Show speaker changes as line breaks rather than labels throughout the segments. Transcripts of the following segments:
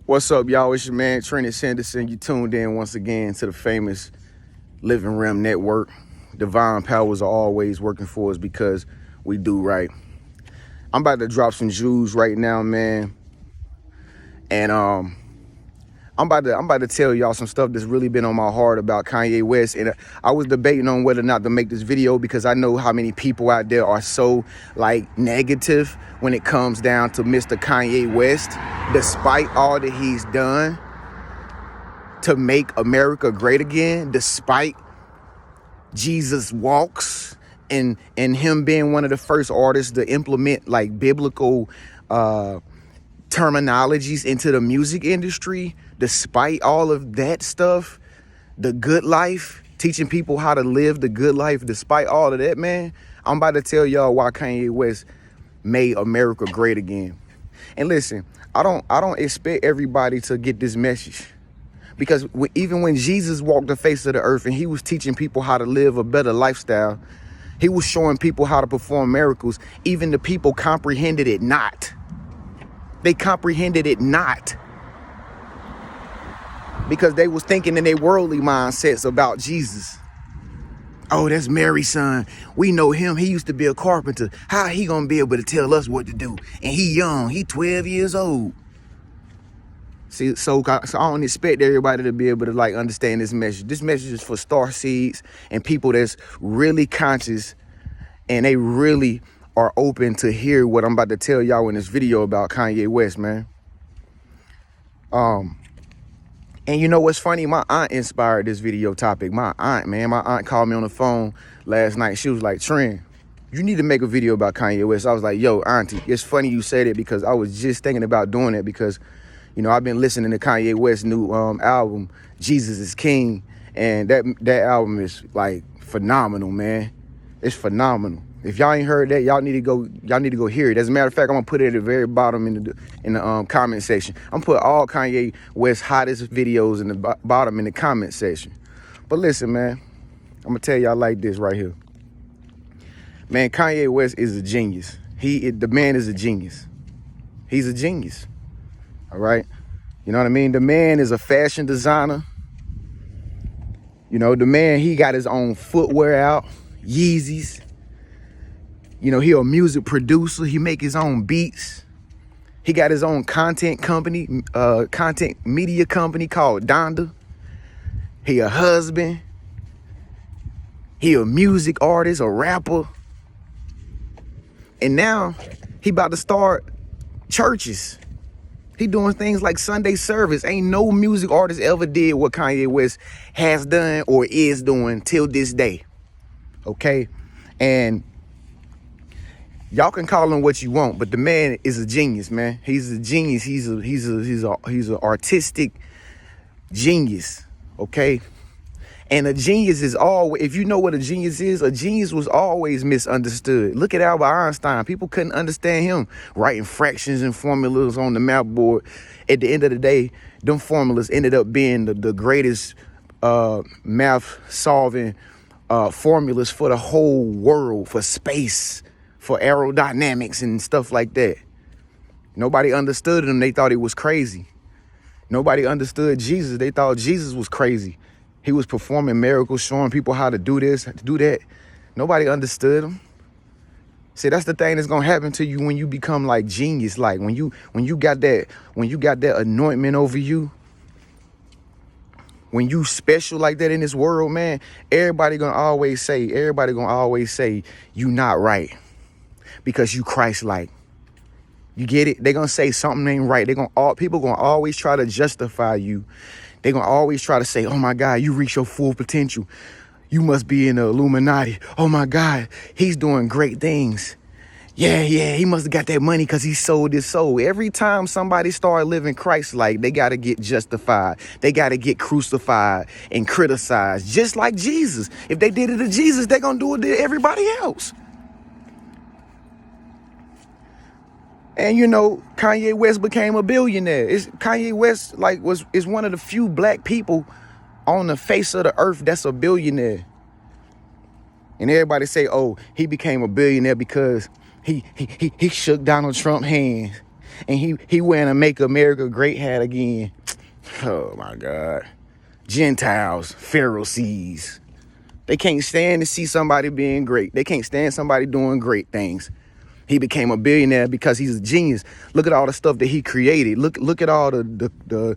What's up, y'all? It's your man, Trenius. You tuned in once again to the famous Living Realm Network. Divine powers are always working for us because we do right. I'm about to drop some jewels right now, man. And I'm about to tell y'all some stuff that's really been on my heart about Kanye West. And I was debating on whether or not to make this video because I know how many people out there are so negative when it comes down to Mr. Kanye West, despite all that he's done to make America great again, despite Jesus walks and him being one of the first artists to implement biblical terminologies into the music industry. Despite all of that stuff, the good life, teaching people how to live the good life, despite all of that, man, I'm about to tell y'all why Kanye West made America great again. And listen, I don't expect everybody to get this message, because even when Jesus walked the face of the earth and he was teaching people how to live a better lifestyle, he was showing people how to perform miracles. Even the people comprehended it not. They comprehended it not, because they was thinking in their worldly mindsets about Jesus. Oh, that's Mary's son. We know him. He used to be a carpenter. How he gonna be able to tell us what to do? And he young. He 12 years old. See, so I don't expect everybody to be able to understand this message. This message is for star seeds and people that's really conscious, and they really are open to hear what I'm about to tell y'all in this video about Kanye West, man. And you know what's funny? My aunt inspired this video topic. My aunt called me on the phone last night. She was like, Tren, you need to make a video about Kanye West. I was like, yo, auntie, it's funny you said it, because I was just thinking about doing it, because, you know, I've been listening to Kanye West's new album, Jesus is King. And that album is phenomenal, man. It's phenomenal. If y'all ain't heard that, y'all need to go hear it. As a matter of fact, I'm gonna put it at the very bottom in the comment section. I'm gonna put all Kanye West's hottest videos in the bottom in the comment section. But listen, man, I'm gonna tell y'all like this right here. Man, Kanye West is a genius. The man is a genius. He's a genius. All right, you know what I mean? The man is a fashion designer. You know, the man, he got his own footwear out, Yeezys. You know, he a music producer. He make his own beats. He got his own content company, content media company called Donda. He a husband. He a music artist, a rapper. And now he about to start churches. He doing things like Sunday service. Ain't no music artist ever did what Kanye West has done or is doing till this day. Okay? And y'all can call him what you want, but the man is a genius, man. He's a genius. He's an artistic genius, okay? And a genius is always, if you know what a genius was always misunderstood. Look at Albert Einstein. People couldn't understand him writing fractions and formulas on the map board. At the end of the day, them formulas ended up being the greatest math solving formulas for the whole world, for space, for aerodynamics and stuff like that. Nobody understood him. They thought he was crazy. Nobody understood Jesus. They thought Jesus was crazy. He was performing miracles, showing people how to do this, to do that. Nobody understood him. See, that's the thing that's gonna happen to you when you become genius. When you got that anointment over you, when you special like that in this world, man, everybody gonna always say you not right, because you Christ-like. You get it? They're gonna say something ain't right. People gonna always try to justify you. They're gonna always try to say, oh my God, you reach your full potential. You must be in the Illuminati. Oh my God, he's doing great things. Yeah, he must have got that money because he sold his soul. Every time somebody start living Christ-like, they gotta get justified. They gotta get crucified and criticized, just like Jesus. If they did it to Jesus, they're gonna do it to everybody else. And you know, Kanye West became a billionaire. Kanye West is one of the few black people on the face of the earth that's a billionaire. And everybody say, oh, he became a billionaire because he shook Donald Trump's hand. and he wearing a Make America Great hat again. Oh my God. Gentiles, Pharisees. They can't stand to see somebody being great. They can't stand somebody doing great things. He became a billionaire because he's a genius. Look at all the stuff that he created. Look at all the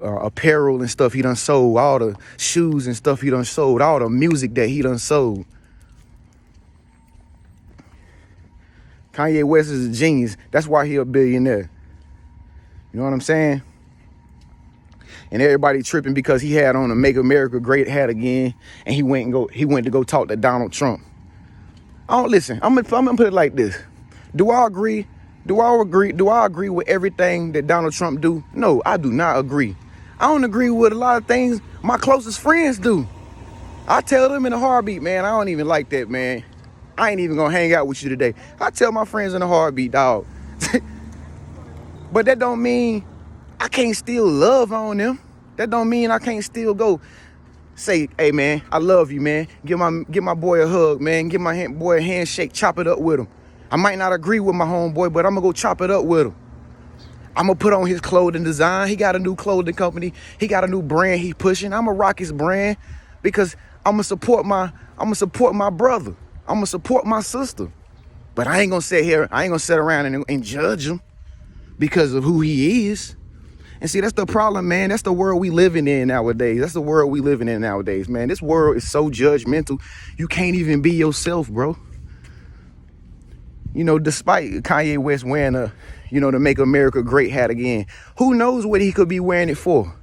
apparel and stuff he done sold, all the shoes and stuff he done sold, all the music that he done sold. Kanye West is a genius. That's why he a billionaire. You know what I'm saying? And everybody tripping because he had on a Make America Great hat again, and he went to go talk to Donald Trump. Listen, I'm gonna put it like this. Do I agree with everything that Donald Trump do? No, I do not agree. I don't agree with a lot of things my closest friends do. I tell them in a heartbeat, man, I don't even like that, man. I ain't even gonna hang out with you today. I tell my friends in a heartbeat, dog. But that don't mean I can't still love on them. That don't mean I can't still go say, hey, man, I love you, man. Give my boy a hug, man. Give my boy a handshake. Chop it up with him. I might not agree with my homeboy, but I'm going to go chop it up with him. I'm going to put on his clothing design. He got a new clothing company. He got a new brand he pushing. I'm going to rock his brand because I'm going to support my brother. I'm going to support my sister. But I ain't going to sit here. I ain't going to sit around and judge him because of who he is. And see, that's the problem, man. That's the world we living in nowadays. That's the world we living in nowadays, man. This world is so judgmental. You can't even be yourself, bro. You know, despite Kanye West wearing the Make America Great hat again, who knows what he could be wearing it for?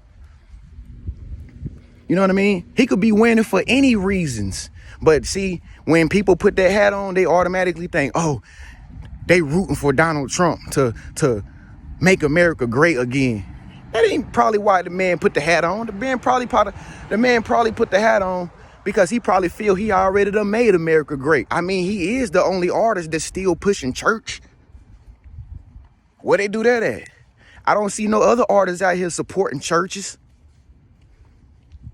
You know what I mean? He could be wearing it for any reasons. But see, when people put that hat on, they automatically think, oh, they rooting for Donald Trump to make America great again. That ain't probably why the man put the hat on. The man probably put the hat on because he probably feel he already done made America great. I mean, he is the only artist that's still pushing church. Where they do that at? I don't see no other artists out here supporting churches.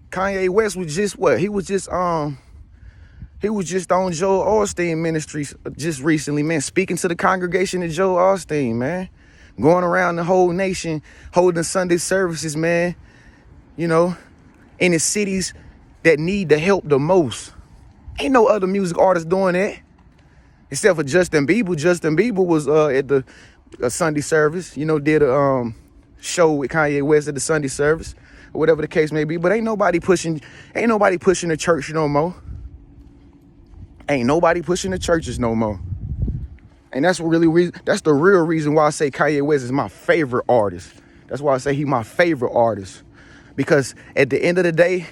Kanye West was just what? He was just on Joel Osteen Ministries just recently, man, speaking to the congregation of Joel Osteen, man. Going around the whole nation, holding Sunday services, man, you know, in the cities that need the help the most. Ain't no other music artist doing that. Except for Justin Bieber. Justin Bieber was at the Sunday service, did a show with Kanye West at the Sunday service, or whatever the case may be. But ain't nobody pushing the church no more. Ain't nobody pushing the churches no more. And that's the real reason why I say Kanye West is my favorite artist. That's why I say he's my favorite artist. Because at the end of the day,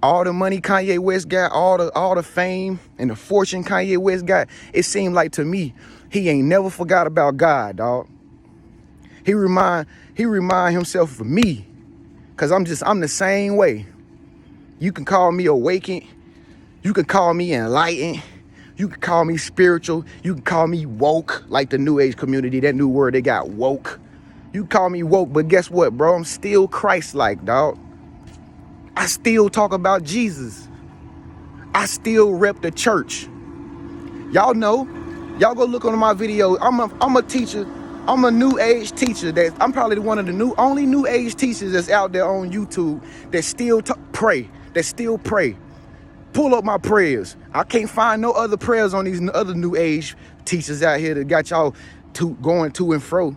all the money Kanye West got, all the fame and the fortune Kanye West got, it seemed like to me, he ain't never forgot about God, dog. He remind himself of me. Cause I'm the same way. You can call me awakened. You can call me enlightened. You can call me spiritual. You can call me woke, like the new age community, that new word they got, woke. You can call me woke, but guess what, bro? I'm still Christ-like, dog. I still talk about Jesus. I still rep the church. Y'all know. Y'all go look on my video. I'm a teacher. I'm a new age teacher. I'm probably one of the only new age teachers that's out there on YouTube that still pray. That still pray. Pull up my prayers. I can't find no other prayers on these other new age teachers out here that got y'all going to and fro.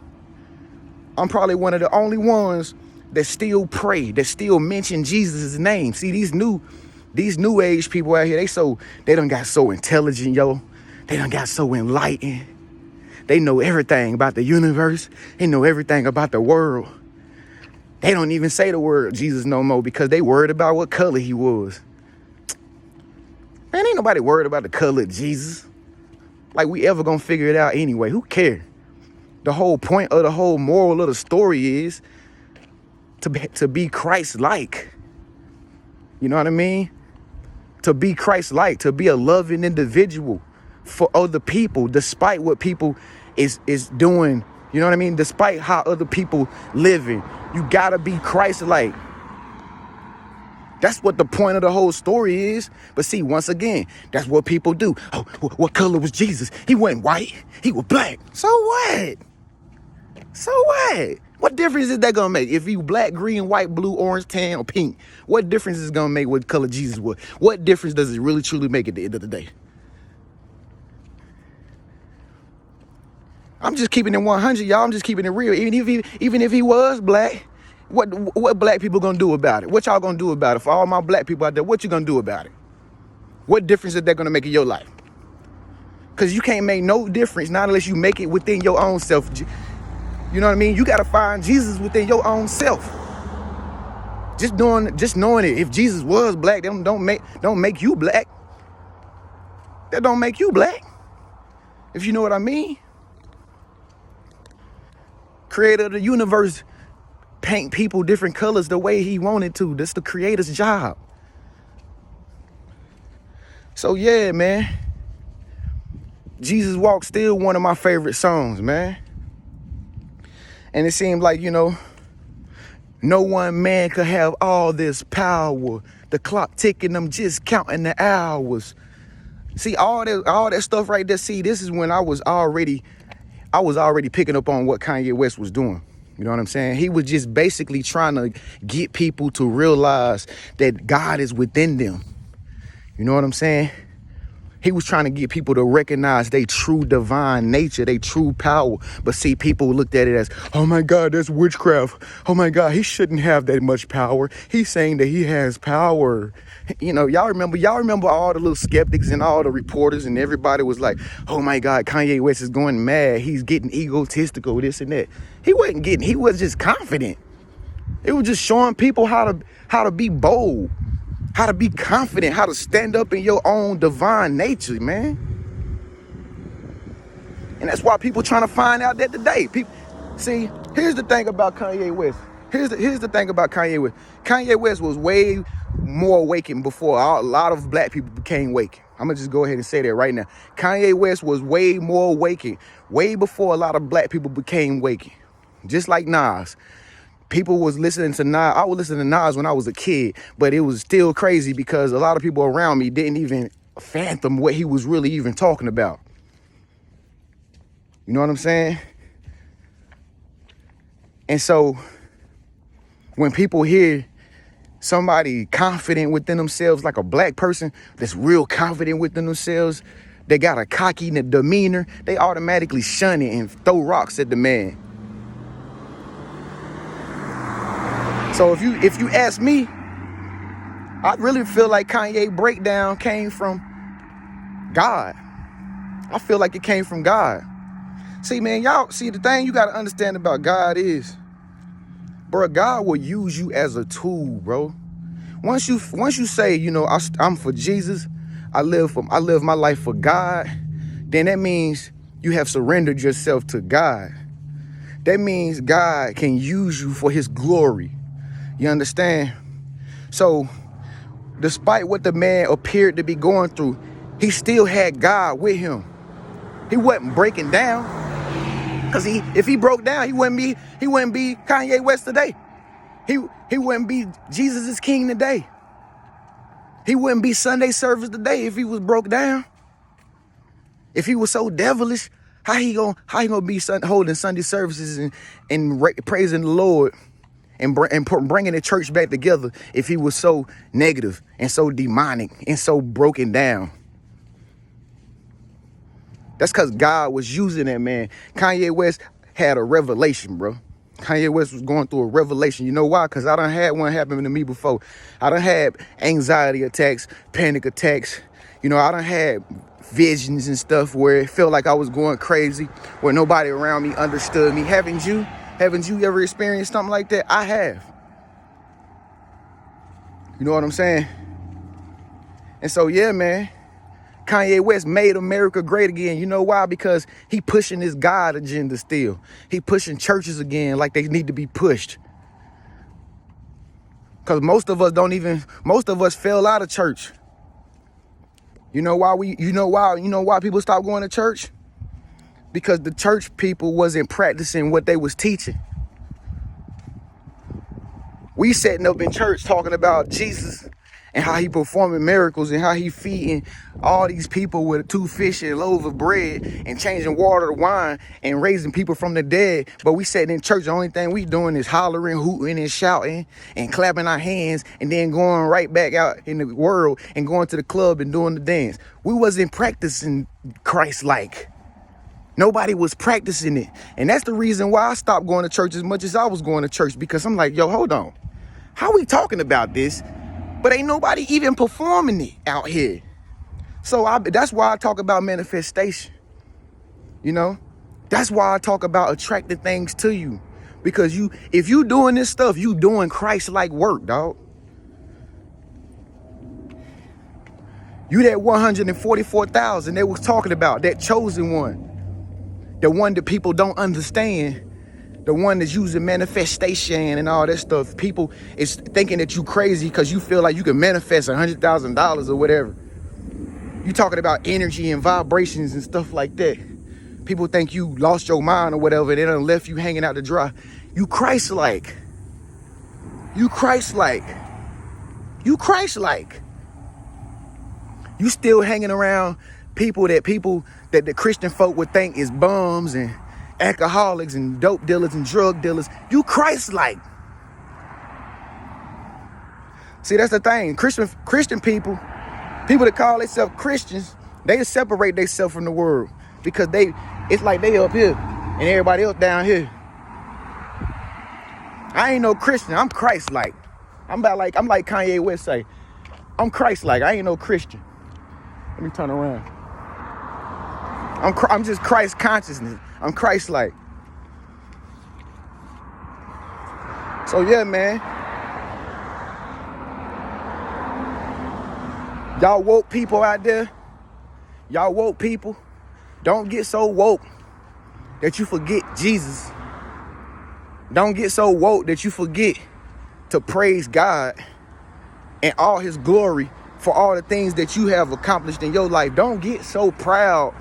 I'm probably one of the only ones that still pray, that still mention Jesus' name. See, these new age people out here, they done got so intelligent, yo. They done got so enlightened. They know everything about the universe. They know everything about the world. They don't even say the word Jesus no more because they worried about what color he was. Man, ain't nobody worried about the color of Jesus. Like we ever gonna figure it out anyway. Who cares? The whole point of the whole moral of the story is to be Christ-like. You know what I mean? To be Christ-like, to be a loving individual for other people, despite what people is doing. You know what I mean? Despite how other people living, you gotta be Christ-like. That's what the point of the whole story is. But see, once again, that's what people do. Oh, what color was Jesus? He wasn't white. He was black. So what? So what? What difference is that gonna make? If you black, green, white, blue, orange, tan, or pink, what difference is it gonna make what color Jesus was? What difference does it really truly make at the end of the day? I'm just keeping it 100, y'all. I'm just keeping it real. Even if he was black, what black people gonna do about it? What y'all gonna do about it? For all my black people out there, what you gonna do about it? What difference is that gonna make in your life? Because you can't make no difference, not unless you make it within your own self. You know what I mean? You got to find Jesus within your own self. Just knowing it. If Jesus was black, that don't make you black. That don't make you black. If you know what I mean. Creator of the universe paint people different colors the way he wanted to. That's the creator's job. So yeah, man. Jesus Walk still one of my favorite songs, man. And it seemed like, no one man could have all this power. The clock ticking, I'm just counting the hours. See, all that stuff right there, see, this is when I was already picking up on what Kanye West was doing. You know what I'm saying? He was just basically trying to get people to realize that God is within them. You know what I'm saying? He was trying to get people to recognize their true divine nature, their true power. But see, people looked at it as, oh my God, that's witchcraft. Oh my God, he shouldn't have that much power. He's saying that he has power. Y'all remember all the little skeptics and all the reporters and everybody was like, oh my God, Kanye West is going mad. He's getting egotistical, this and that. He was just confident. It was just showing people how to be bold. How to be confident, how to stand up in your own divine nature, man. And that's why people trying to find out that today. See, here's the thing about Kanye West. Here's the thing about Kanye West. Kanye West was way more awakened before a lot of black people became awakened. I'm going to just go ahead and say that right now. Kanye West was way more awakened, way before a lot of black people became awakened. Just like Nas. People was listening to Nas. I was listening to Nas when I was a kid, but it was still crazy because a lot of people around me didn't even fathom what he was really even talking about. You know what I'm saying? And so when people hear somebody confident within themselves, like a black person that's real confident within themselves, they got a cocky demeanor, they automatically shun it and throw rocks at the man. So if you ask me, I really feel like Kanye breakdown came from God. I feel like it came from God. See, man, the thing you got to understand about God is, bro, God will use you as a tool, bro. Once you say, I'm for Jesus, I live my life for God, then that means you have surrendered yourself to God. That means God can use you for his glory. You understand? So, despite what the man appeared to be going through, he still had God with him. He wasn't breaking down. Because if he broke down, he wouldn't be Kanye West today. He wouldn't be Jesus is King today. He wouldn't be Sunday service today if he was broke down. If he was so devilish, how he gonna be holding Sunday services and praising the Lord? And bringing the church back together if he was so negative and so demonic and so broken down. That's because God was using that man. Kanye West had a revelation, bro. Kanye West was going through a revelation. You know why? Because I done had one happen to me before. I done had anxiety attacks, panic attacks. I done had visions and stuff where it felt like I was going crazy, where nobody around me understood me. Haven't you ever experienced something like that? I have. You know what I'm saying? And so, yeah, man, Kanye West made America great again. You know why? Because he pushing his God agenda still. He pushing churches again like they need to be pushed. Because most of us fell out of church. You know why people stopped going to church? Because the church people wasn't practicing what they was teaching. We sitting up in church talking about Jesus and how he performing miracles and how he feeding all these people with 2 fish and a loaf of bread and changing water to wine and raising people from the dead. But we sitting in church, the only thing we doing is hollering, hooting, and shouting and clapping our hands and then going right back out in the world and going to the club and doing the dance. We wasn't practicing Christ-like. Nobody was practicing it. And that's the reason why I stopped going to church as much as I was going to church, because I'm like, yo, hold on. How we talking about this, but ain't nobody even performing it out here? So that's why I talk about manifestation. You know, that's why I talk about attracting things to you, because if you doing this stuff, you doing Christ-like work, dog. You that 144,000 they was talking about, that chosen one. The one that people don't understand, the one that's using manifestation and all that stuff. People is thinking that you crazy because you feel like you can manifest $100,000 or whatever. You talking about energy and vibrations and stuff like that. People think you lost your mind or whatever. They done left you hanging out to dry. You Christ-like. You Christ-like. You Christ-like. You still hanging around people that the Christian folk would think is bums and alcoholics and dope dealers and drug dealers. You Christ-like. See, that's the thing. Christian people that call themselves Christians, they separate themselves from the world because it's like they up here and everybody else down here. I ain't no Christian. I'm Christ-like. I'm like Kanye West say. I'm Christ-like. I ain't no Christian. Let me turn around. I'm just Christ consciousness. I'm Christ-like. So yeah, man. Y'all woke people out there. Y'all woke people. Don't get so woke that you forget Jesus. Don't get so woke that you forget to praise God and all his glory for all the things that you have accomplished in your life. Don't get so proud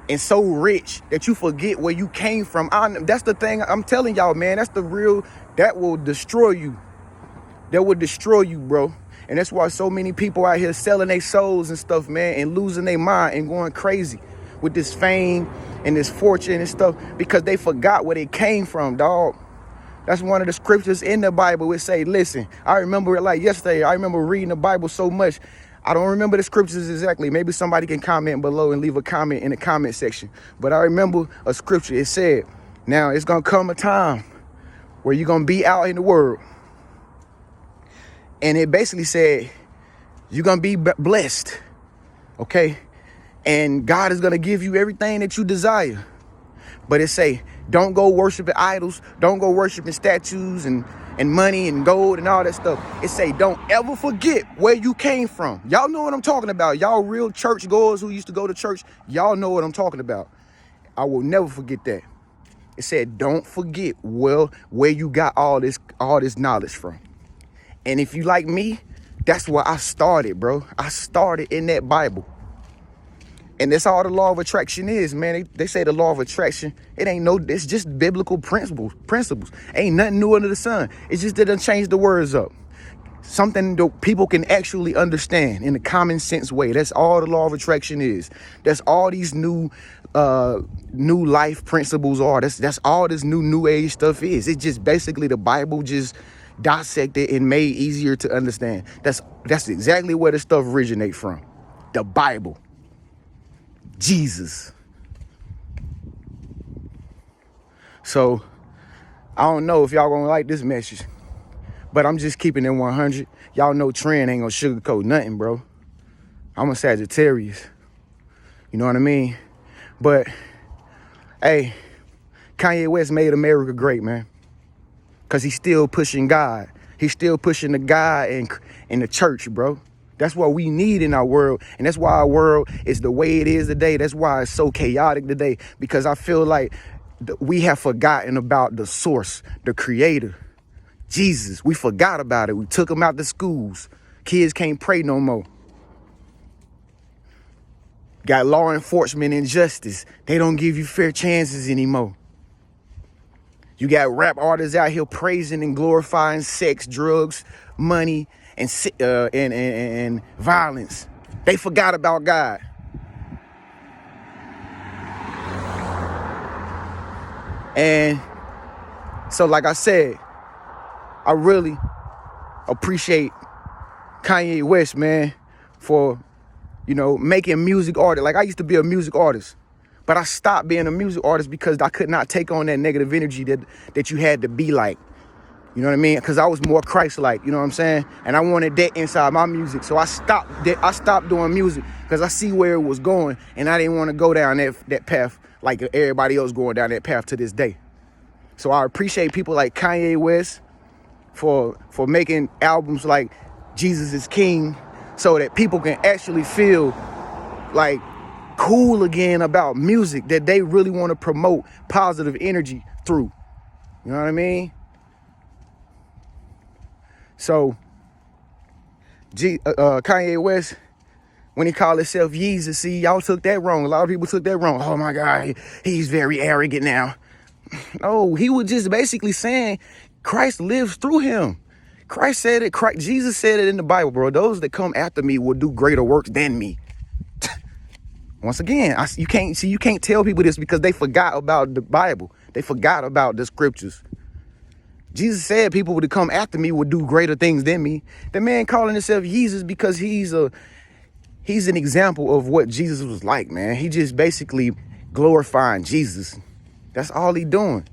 and so rich that you forget where you came from. That's the thing I'm telling y'all, man. That's the real, that will destroy you. That will destroy you, bro. And that's why so many people out here selling their souls and stuff, man, and losing their mind and going crazy with this fame and this fortune and stuff, because they forgot where they came from, dog. That's one of the scriptures in the Bible. It say, listen, I remember it like yesterday. I remember reading the Bible so much. I don't remember the scriptures exactly. Maybe somebody can comment below and leave a comment in the comment section. But I remember a scripture. It said, now it's going to come a time where you're going to be out in the world. And it basically said, you're going to be blessed. Okay. And God is going to give you everything that you desire. But it say, don't go worshiping idols. Don't go worshiping statues and money and gold and all that stuff. It say, don't ever forget where you came from. Y'all know what I'm talking about. Y'all real church goers who used to go to church. Y'all know what I'm talking about. I will never forget that. It said, don't forget where you got all this knowledge from. And if you like me, that's where I started, bro. I started in that Bible. And that's all the law of attraction is, man. They say the law of attraction, it's just biblical principles. Ain't nothing new under the sun. It's just didn't change the words up. Something that people can actually understand in a common sense way. That's all the law of attraction is. That's all these new life principles are. That's all this new age stuff is. It's just basically the Bible just dissected and made easier to understand. That's exactly where the stuff originates from. The Bible. Jesus. So I don't know if y'all gonna like this message, but I'm just keeping it 100. Y'all know Tren ain't gonna sugarcoat nothing, bro. I'm a Sagittarius. You know what I mean? But hey, Kanye West made America great, man. Cause he's still pushing God. He's still pushing the God and the church, bro. That's what we need in our world. And that's why our world is the way it is today. That's why it's so chaotic today. Because I feel like we have forgotten about the source, the creator, Jesus. We forgot about it. We took him out the schools. Kids can't pray no more. Got law enforcement and justice. They don't give you fair chances anymore. You got rap artists out here praising and glorifying sex, drugs, money, and violence. They forgot about God. And so, like I said, I really appreciate Kanye West, man, for, making music artists. Like, I used to be a music artist, but I stopped being a music artist because I could not take on that negative energy that you had to be like. You know what I mean? Because I was more Christ-like, you know what I'm saying? And I wanted that inside my music. So I stopped doing music because I see where it was going, and I didn't want to go down that path like everybody else going down that path to this day. So I appreciate people like Kanye West for making albums like Jesus is King, so that people can actually feel like cool again about music that they really want to promote positive energy through. You know what I mean? So, Kanye West, when he called himself Yeezus, see, y'all took that wrong. A lot of people took that wrong. Oh my God, he's very arrogant now. No, he was just basically saying Christ lives through him. Christ said it. Jesus said it in the Bible, bro. Those that come after me will do greater works than me. Once again, you can't tell people this because they forgot about the Bible. They forgot about the scriptures. Jesus said people would come after me would do greater things than me. The man calling himself Jesus because he's an example of what Jesus was like, man. He just basically glorifying Jesus. That's all he doing.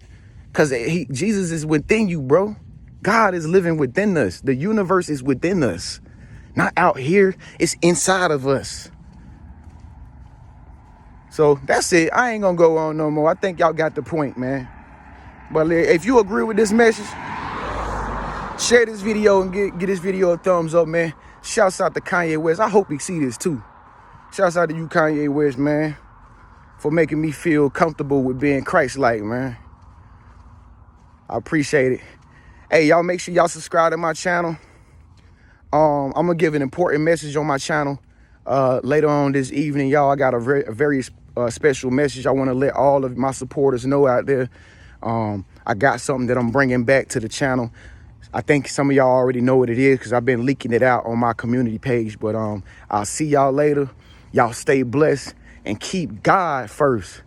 Because Jesus is within you, bro. God is living within us. The universe is within us. Not out here. It's inside of us. So that's it. I ain't gonna go on no more. I think y'all got the point, man. But if you agree with this message, share this video and get this video a thumbs up, man. Shouts out to Kanye West. I hope he see this too. Shouts out to you, Kanye West, man, for making me feel comfortable with being Christ-like, man. I appreciate it. Hey, y'all make sure y'all subscribe to my channel. I'm gonna give an important message on my channel later on this evening, y'all. I got a very special message I want to let all of my supporters know out there. I got something that I'm bringing back to the channel. I think some of y'all already know what it is because I've been leaking it out on my community page. But I'll see y'all later. Y'all stay blessed and keep God first.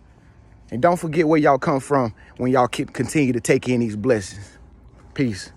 And don't forget where y'all come from when y'all continue to take in these blessings. Peace.